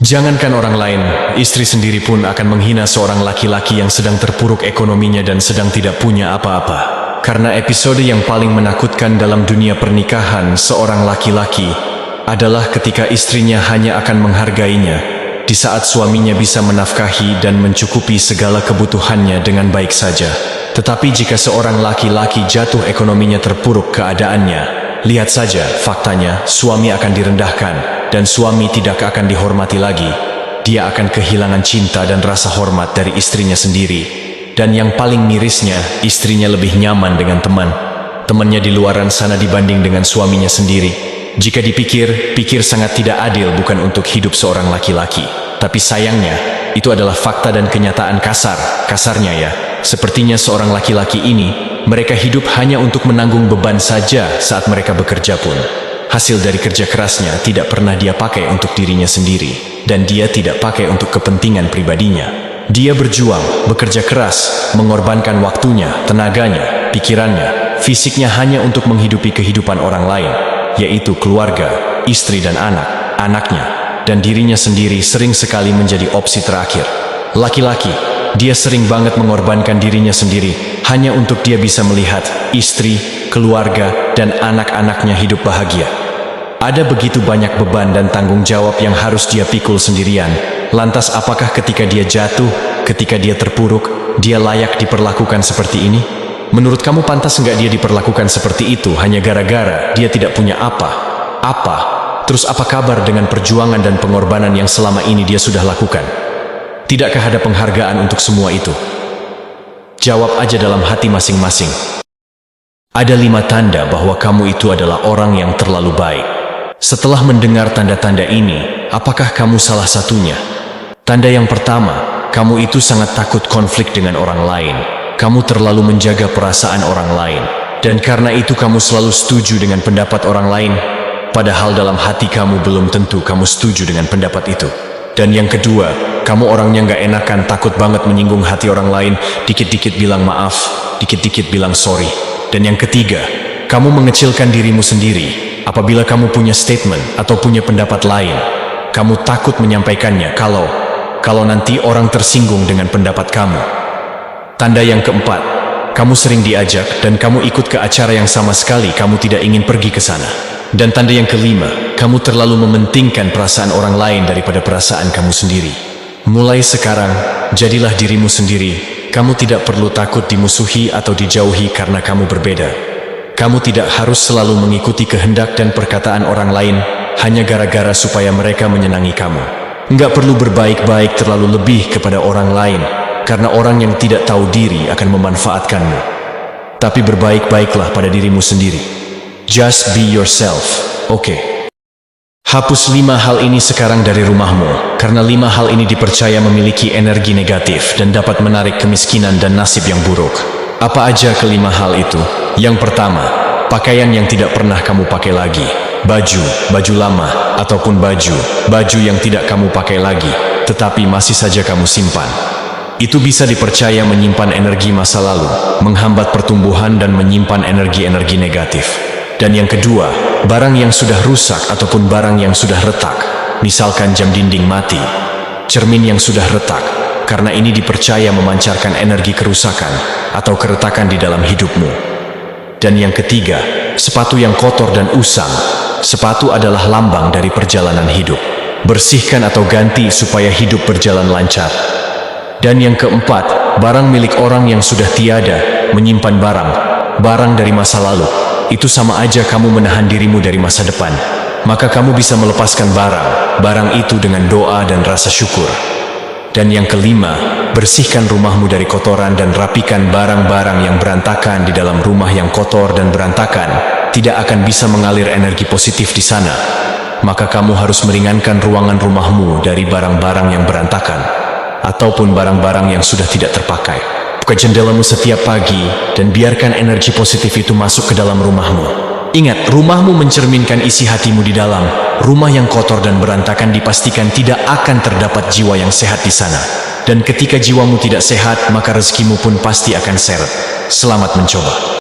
Jangankan orang lain, istri sendiri pun akan menghina seorang laki-laki yang sedang terpuruk ekonominya dan sedang tidak punya apa-apa. Karena episode yang paling menakutkan dalam dunia pernikahan seorang laki-laki adalah ketika istrinya hanya akan menghargainya di saat suaminya bisa menafkahi dan mencukupi segala kebutuhannya dengan baik saja. Tetapi jika seorang laki-laki jatuh ekonominya terpuruk keadaannya, lihat saja faktanya, suami akan direndahkan dan suami tidak akan dihormati lagi. Dia akan kehilangan cinta dan rasa hormat dari istrinya sendiri. Dan yang paling mirisnya, istrinya lebih nyaman dengan temannya di luaran sana dibanding dengan suaminya sendiri. Jika dipikir sangat tidak adil bukan untuk hidup seorang laki-laki. Tapi sayangnya, itu adalah fakta dan kenyataan kasarnya ya. Sepertinya seorang laki-laki ini, mereka hidup hanya untuk menanggung beban saja saat mereka bekerja pun. Hasil dari kerja kerasnya tidak pernah dia pakai untuk dirinya sendiri. Dan dia tidak pakai untuk kepentingan pribadinya. Dia berjuang, bekerja keras, mengorbankan waktunya, tenaganya, pikirannya, fisiknya hanya untuk menghidupi kehidupan orang lain, yaitu keluarga, istri dan anaknya, dan dirinya sendiri sering sekali menjadi opsi terakhir. Laki-laki, dia sering banget mengorbankan dirinya sendiri, hanya untuk dia bisa melihat istri, keluarga, dan anak-anaknya hidup bahagia. Ada begitu banyak beban dan tanggung jawab yang harus dia pikul sendirian. Lantas apakah ketika dia jatuh, ketika dia terpuruk, dia layak diperlakukan seperti ini? Menurut kamu pantas nggak dia diperlakukan seperti itu hanya gara-gara dia tidak punya apa? Terus apa kabar dengan perjuangan dan pengorbanan yang selama ini dia sudah lakukan? Tidakkah ada penghargaan untuk semua itu? Jawab aja dalam hati masing-masing. Ada 5 tanda bahwa kamu itu adalah orang yang terlalu baik. Setelah mendengar tanda-tanda ini, apakah kamu salah satunya? Tanda yang pertama, kamu itu sangat takut konflik dengan orang lain. Kamu terlalu menjaga perasaan orang lain. Dan karena itu kamu selalu setuju dengan pendapat orang lain. Padahal dalam hati kamu belum tentu kamu setuju dengan pendapat itu. Dan yang kedua, kamu orangnya nggak enakan, takut banget menyinggung hati orang lain. Dikit-dikit bilang maaf, dikit-dikit bilang sorry. Dan yang ketiga, kamu mengecilkan dirimu sendiri. Apabila kamu punya statement atau punya pendapat lain, kamu takut menyampaikannya kalau nanti orang tersinggung dengan pendapat kamu. Tanda yang keempat, kamu sering diajak dan kamu ikut ke acara yang sama sekali kamu tidak ingin pergi ke sana. Dan tanda yang kelima, kamu terlalu mementingkan perasaan orang lain daripada perasaan kamu sendiri. Mulai sekarang, jadilah dirimu sendiri. Kamu tidak perlu takut dimusuhi atau dijauhi karena kamu berbeda. Kamu tidak harus selalu mengikuti kehendak dan perkataan orang lain hanya gara-gara supaya mereka menyenangi kamu. Enggak perlu berbaik-baik terlalu lebih kepada orang lain, karena orang yang tidak tahu diri akan memanfaatkanmu. Tapi berbaik-baiklah pada dirimu sendiri. Just be yourself, oke? Hapus 5 hal ini sekarang dari rumahmu, karena 5 hal ini dipercaya memiliki energi negatif dan dapat menarik kemiskinan dan nasib yang buruk. Apa aja kelima hal itu? Yang pertama, pakaian yang tidak pernah kamu pakai lagi. Baju lama, ataupun baju yang tidak kamu pakai lagi, tetapi masih saja kamu simpan. Itu bisa dipercaya menyimpan energi masa lalu, menghambat pertumbuhan dan menyimpan energi-energi negatif. Dan yang kedua, barang yang sudah rusak ataupun barang yang sudah retak, misalkan jam dinding mati, cermin yang sudah retak, karena ini dipercaya memancarkan energi kerusakan atau keretakan di dalam hidupmu. Dan yang ketiga, sepatu yang kotor dan usang. Sepatu adalah lambang dari perjalanan hidup. Bersihkan atau ganti supaya hidup berjalan lancar. Dan yang keempat, barang milik orang yang sudah tiada, menyimpan barang dari masa lalu. Itu sama aja kamu menahan dirimu dari masa depan. Maka kamu bisa melepaskan barang itu dengan doa dan rasa syukur. Dan yang kelima, bersihkan rumahmu dari kotoran dan rapikan barang-barang yang berantakan di dalam rumah yang kotor dan berantakan. Tidak akan bisa mengalir energi positif di sana. Maka kamu harus meringankan ruangan rumahmu dari barang-barang yang berantakan ataupun barang-barang yang sudah tidak terpakai. Buka jendelamu setiap pagi dan biarkan energi positif itu masuk ke dalam rumahmu. Ingat, rumahmu mencerminkan isi hatimu di dalam. Rumah yang kotor dan berantakan dipastikan tidak akan terdapat jiwa yang sehat di sana. Dan ketika jiwamu tidak sehat, maka rezekimu pun pasti akan seret. Selamat mencoba.